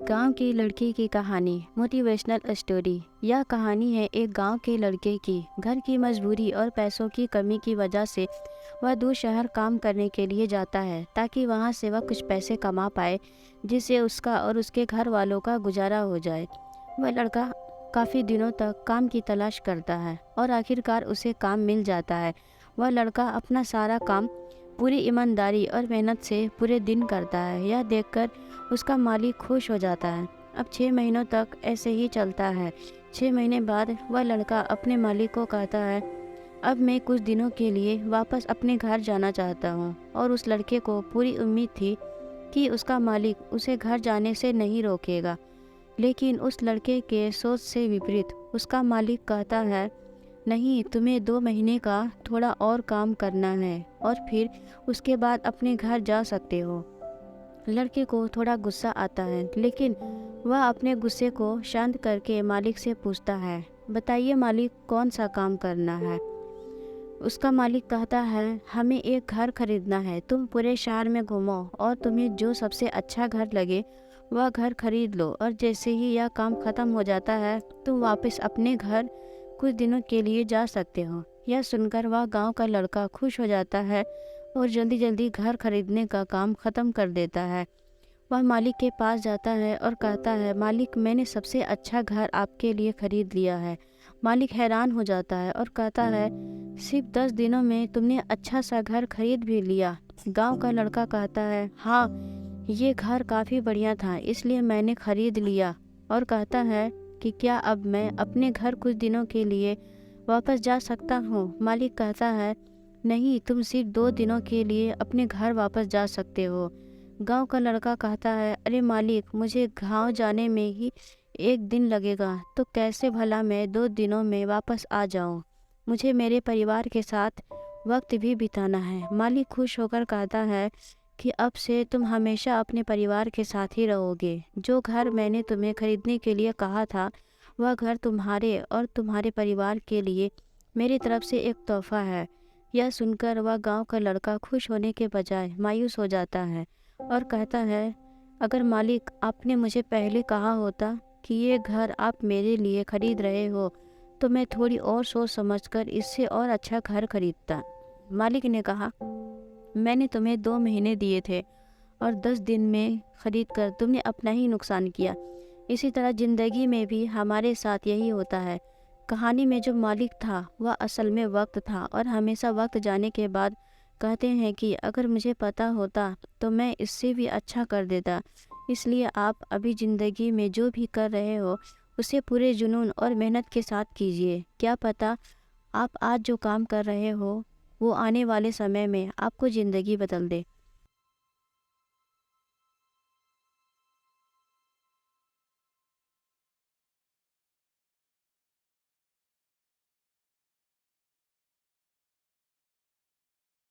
गांव की लड़की की कहानी मोटिवेशनल स्टोरी। यह कहानी है एक गांव के लड़के की। घर की मजबूरी और पैसों की कमी की वजह से वह दूर शहर काम करने के लिए जाता है ताकि वहां से वह कुछ पैसे कमा पाए जिससे उसका और उसके घर वालों का गुजारा हो जाए। वह लड़का काफ़ी दिनों तक काम की तलाश करता है और आखिरकार उसे काम मिल जाता है। वह लड़का अपना सारा काम पूरी ईमानदारी और मेहनत से पूरे दिन करता है। यह देखकर उसका मालिक खुश हो जाता है। अब 6 महीनों तक ऐसे ही चलता है। 6 महीने बाद वह लड़का अपने मालिक को कहता है, अब मैं कुछ दिनों के लिए वापस अपने घर जाना चाहता हूँ। और उस लड़के को पूरी उम्मीद थी कि उसका मालिक उसे घर जाने से नहीं रोकेगा। लेकिन उस लड़के के सोच से विपरीत उसका मालिक कहता है, नहीं, तुम्हें 2 महीने का थोड़ा और काम करना है और फिर उसके बाद अपने घर जा सकते हो। लड़के को थोड़ा गुस्सा आता है, लेकिन वह अपने गुस्से को शांत करके मालिक से पूछता है, बताइए मालिक, कौन सा काम करना है। उसका मालिक कहता है, हमें एक घर खरीदना है। तुम पूरे शहर में घूमो और तुम्हें जो सबसे अच्छा घर लगे वह घर खरीद लो, और जैसे ही यह काम खत्म हो जाता है तुम वापस अपने घर कुछ दिनों के लिए जा सकते हो। यह सुनकर वह गांव का लड़का खुश हो जाता है और जल्दी जल्दी घर खरीदने का काम खत्म कर देता है। वह मालिक के पास जाता है और कहता है, मालिक, मैंने सबसे अच्छा घर आपके लिए खरीद लिया है। मालिक हैरान हो जाता है और कहता है, सिर्फ 10 दिनों में तुमने अच्छा सा घर खरीद भी लिया। गांव का लड़का कहता है, हाँ, ये घर काफ़ी बढ़िया था इसलिए मैंने खरीद लिया। और कहता है कि क्या अब मैं अपने घर कुछ दिनों के लिए वापस जा सकता हूँ। मालिक कहता है, नहीं, तुम सिर्फ 2 दिनों के लिए अपने घर वापस जा सकते हो। गांव का लड़का कहता है, अरे मालिक, मुझे गांव जाने में ही 1 दिन लगेगा, तो कैसे भला मैं 2 दिनों में वापस आ जाऊं। मुझे मेरे परिवार के साथ वक्त भी बिताना है। मालिक खुश होकर कहता है कि अब से तुम हमेशा अपने परिवार के साथ ही रहोगे। जो घर मैंने तुम्हें खरीदने के लिए कहा था वह घर तुम्हारे और तुम्हारे परिवार के लिए मेरी तरफ से एक तोहफा है। यह सुनकर वह गांव का लड़का खुश होने के बजाय मायूस हो जाता है और कहता है, अगर मालिक, आपने मुझे पहले कहा होता कि ये घर आप मेरे लिए खरीद रहे हो तो मैं थोड़ी और सोच समझकर इससे और अच्छा घर खरीदता। मालिक ने कहा, मैंने तुम्हें 2 महीने दिए थे और 10 दिन में खरीद कर तुमने अपना ही नुकसान किया। इसी तरह ज़िंदगी में भी हमारे साथ यही होता है। कहानी में जो मालिक था वह असल में वक्त था, और हमेशा वक्त जाने के बाद कहते हैं कि अगर मुझे पता होता तो मैं इससे भी अच्छा कर देता। इसलिए आप अभी ज़िंदगी में जो भी कर रहे हो उसे पूरे जुनून और मेहनत के साथ कीजिए। क्या पता आप आज जो काम कर रहे हो वो आने वाले समय में आपको ज़िंदगी बदल दे।